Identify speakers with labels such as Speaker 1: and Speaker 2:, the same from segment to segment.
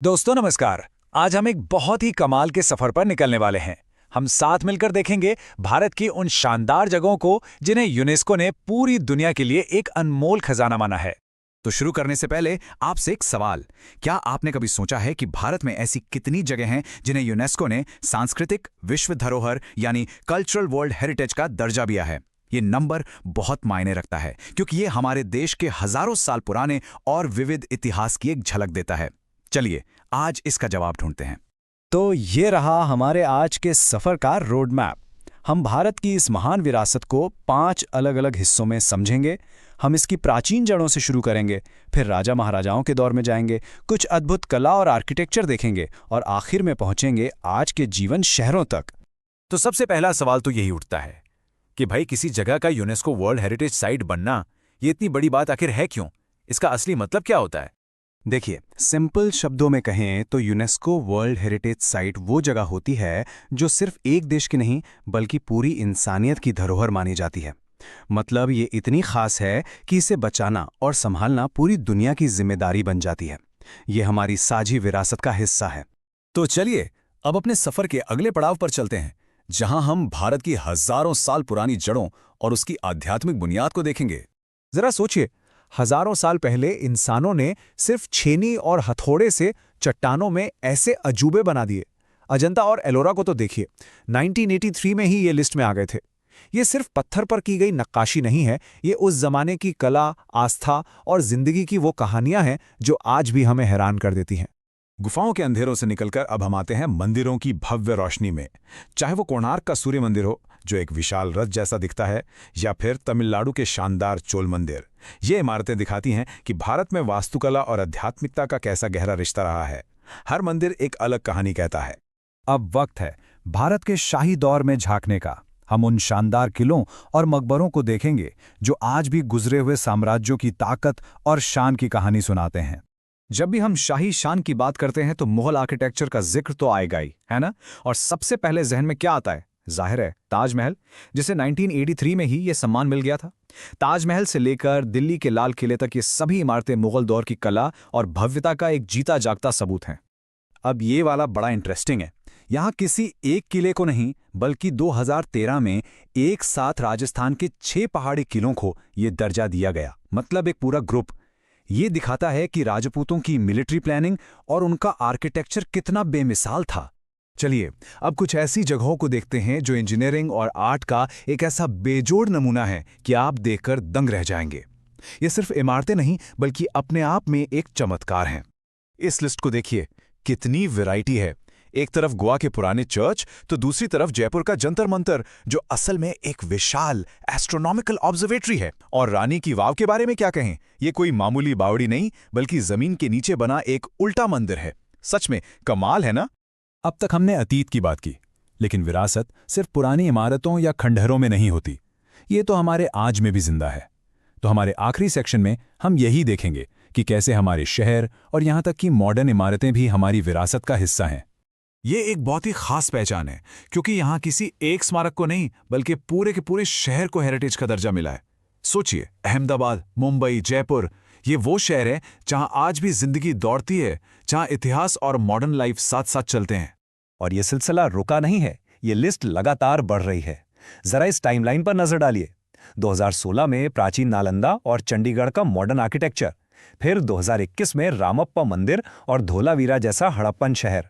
Speaker 1: दोस्तों नमस्कार। आज हम एक बहुत ही कमाल के सफर पर निकलने वाले हैं। हम साथ मिलकर देखेंगे भारत की उन शानदार जगहों को जिन्हें यूनेस्को ने पूरी दुनिया के लिए एक अनमोल खजाना माना है।
Speaker 2: तो शुरू करने से पहले आपसे एक सवाल। क्या आपने कभी सोचा है कि भारत में ऐसी कितनी जगह हैं जिन्हें यूनेस्को ने सांस्कृतिक विश्व धरोहर यानी कल्चरल वर्ल्ड हेरिटेज का दर्जा दिया है? ये नंबर बहुत मायने रखता है क्योंकि ये हमारे देश के हजारों साल पुराने और विविध इतिहास की एक झलक देता है। चलिए आज इसका जवाब ढूंढते हैं।
Speaker 3: तो ये रहा हमारे आज के सफ़र का रोड मैप। हम भारत की इस महान विरासत को 5 अलग अलग हिस्सों में समझेंगे। हम इसकी प्राचीन जड़ों से शुरू करेंगे, फिर राजा महाराजाओं के दौर में जाएंगे, कुछ अद्भुत कला और आर्किटेक्चर देखेंगे और आखिर में पहुंचेंगे आज के जीवन शहरों तक।
Speaker 1: तो सबसे पहला सवाल तो यही उठता है कि भाई किसी जगह का यूनेस्को वर्ल्ड हेरिटेज साइट बनना ये इतनी बड़ी बात आखिर है क्यों? इसका असली मतलब क्या होता है?
Speaker 3: देखिए, सिंपल शब्दों में कहें तो यूनेस्को वर्ल्ड हेरिटेज साइट वो जगह होती है जो सिर्फ एक देश की नहीं बल्कि पूरी इंसानियत की धरोहर मानी जाती है। मतलब ये इतनी खास है कि इसे बचाना और संभालना पूरी दुनिया की जिम्मेदारी बन जाती है। ये हमारी साझी विरासत का हिस्सा है।
Speaker 2: तो चलिए अब अपने सफर के अगले पड़ाव पर चलते हैं, जहां हम भारत की हजारों साल पुरानी जड़ों और उसकी आध्यात्मिक बुनियाद को देखेंगे।
Speaker 1: जरा सोचिए, हजारों साल पहले इंसानों ने सिर्फ छेनी और हथौड़े से चट्टानों में ऐसे अजूबे बना दिए। अजंता और एलोरा को तो देखिए, 1983 में ही ये लिस्ट में आ गए थे। ये सिर्फ पत्थर पर की गई नक्काशी नहीं है, ये उस जमाने की कला, आस्था और जिंदगी की वो कहानियां हैं जो आज भी हमें हैरान कर देती हैं।
Speaker 2: गुफाओं के अंधेरों से निकलकर अब हम आते हैं मंदिरों की भव्य रोशनी में। चाहे वो कोणार्क का सूर्य मंदिर हो जो एक विशाल रथ जैसा दिखता है, या फिर तमिलनाडु के शानदार चोल मंदिर। ये इमारतें दिखाती हैं कि भारत में वास्तुकला और आध्यात्मिकता का कैसा गहरा रिश्ता रहा है। हर मंदिर एक अलग कहानी कहता है।
Speaker 3: अब वक्त है भारत के शाही दौर में झांकने का। हम उन शानदार किलों और मकबरों को देखेंगे जो आज भी गुजरे हुए साम्राज्यों की ताकत और शान की कहानी सुनाते हैं।
Speaker 1: जब भी हम शाही शान की बात करते हैं तो मुगल आर्किटेक्चर का जिक्र तो आएगा ही, है ना? और सबसे पहले जहन में क्या आता है? जाहिर है ताजमहल, जिसे 1983 में ही ये सम्मान मिल गया था। ताजमहल से लेकर दिल्ली के लाल किले तक ये सभी इमारतें मुगल दौर की कला और भव्यता का एक जीता जागता सबूत हैं।
Speaker 3: अब ये वाला बड़ा इंटरेस्टिंग है। यहाँ किसी एक किले को नहीं बल्कि 2013 में एक साथ राजस्थान के 6 पहाड़ी किलों को ये दर्जा दिया गया। मतलब एक पूरा ग्रुप। ये दिखाता है कि राजपूतों की मिलिट्री प्लानिंग और उनका आर्किटेक्चर कितना बेमिसाल था।
Speaker 1: चलिए अब कुछ ऐसी जगहों को देखते हैं जो इंजीनियरिंग और आर्ट का एक ऐसा बेजोड़ नमूना है कि आप देखकर दंग रह जाएंगे। ये सिर्फ इमारतें नहीं बल्कि अपने आप में एक चमत्कार हैं। इस लिस्ट को देखिए, कितनी वैरायटी है। एक तरफ गोवा के पुराने चर्च तो दूसरी तरफ जयपुर का जंतर मंतर जो असल में एक विशाल एस्ट्रोनॉमिकल ऑब्जर्वेटरी है। और रानी की वाव के बारे में क्या कहें, ये कोई मामूली बावड़ी नहीं बल्कि जमीन के नीचे बना एक उल्टा मंदिर है। सच में कमाल है ना?
Speaker 3: अब तक हमने अतीत की बात की, लेकिन विरासत सिर्फ पुरानी इमारतों या खंडहरों में नहीं होती। ये तो हमारे आज में भी जिंदा है। तो हमारे आखिरी सेक्शन में हम यही देखेंगे कि कैसे हमारे शहर और यहाँ तक कि मॉडर्न इमारतें भी हमारी विरासत का हिस्सा हैं।
Speaker 1: ये एक बहुत ही खास पहचान है क्योंकि यहाँ किसी एक स्मारक को नहीं बल्कि पूरे के पूरे शहर को हेरिटेज का दर्जा मिला है। सोचिए, अहमदाबाद, मुंबई, जयपुर, ये वो शहर है जहाँ आज भी जिंदगी दौड़ती है, जहाँ इतिहास और मॉडर्न लाइफ साथ साथ चलते हैं।
Speaker 3: और ये सिलसिला रुका नहीं है, ये लिस्ट लगातार बढ़ रही है। जरा इस टाइमलाइन पर नजर डालिए। 2016 में प्राचीन नालंदा और चंडीगढ़ का मॉडर्न आर्किटेक्चर, फिर 2021 में रामप्पा मंदिर और धोलावीरा जैसा हड़प्पन शहर,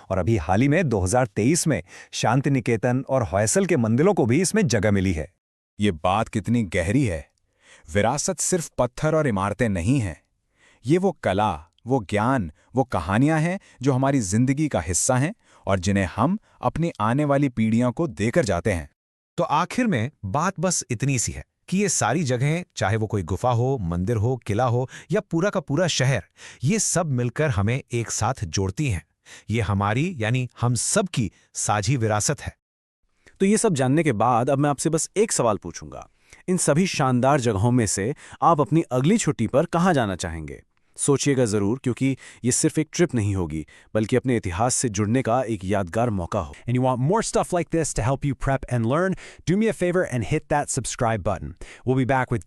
Speaker 3: और अभी हाल ही में 2023 में शांति निकेतन और होयसल के मंदिरों को भी इसमें जगह मिली है।
Speaker 2: ये बात कितनी गहरी है। विरासत सिर्फ पत्थर और इमारतें नहीं हैं। ये वो कला, वो ज्ञान, वो कहानियां हैं जो हमारी जिंदगी का हिस्सा हैं और जिन्हें हम अपनी आने वाली पीढ़ियों को देकर जाते हैं।
Speaker 1: तो आखिर में बात बस इतनी सी है कि ये सारी जगहें, चाहे वो कोई गुफा हो, मंदिर हो, किला हो या पूरा का पूरा शहर, ये सब मिलकर हमें एक साथ जोड़ती हैं। ये हमारी यानी हम सब की साझी विरासत है।
Speaker 3: तो ये सब जानने के बाद अब मैं आपसे बस एक सवाल पूछूंगा। इन सभी शानदार जगहों में से आप अपनी अगली छुट्टी पर कहाँ जाना चाहेंगे? सोचिएगा ज़रूर, क्योंकि ये सिर्फ एक ट्रिप नहीं होगी बल्कि अपने इतिहास से जुड़ने का एक यादगार मौका हो।
Speaker 4: And you want more stuff like this to help you prep and learn? Do me a favor and hit that subscribe button. We'll be back with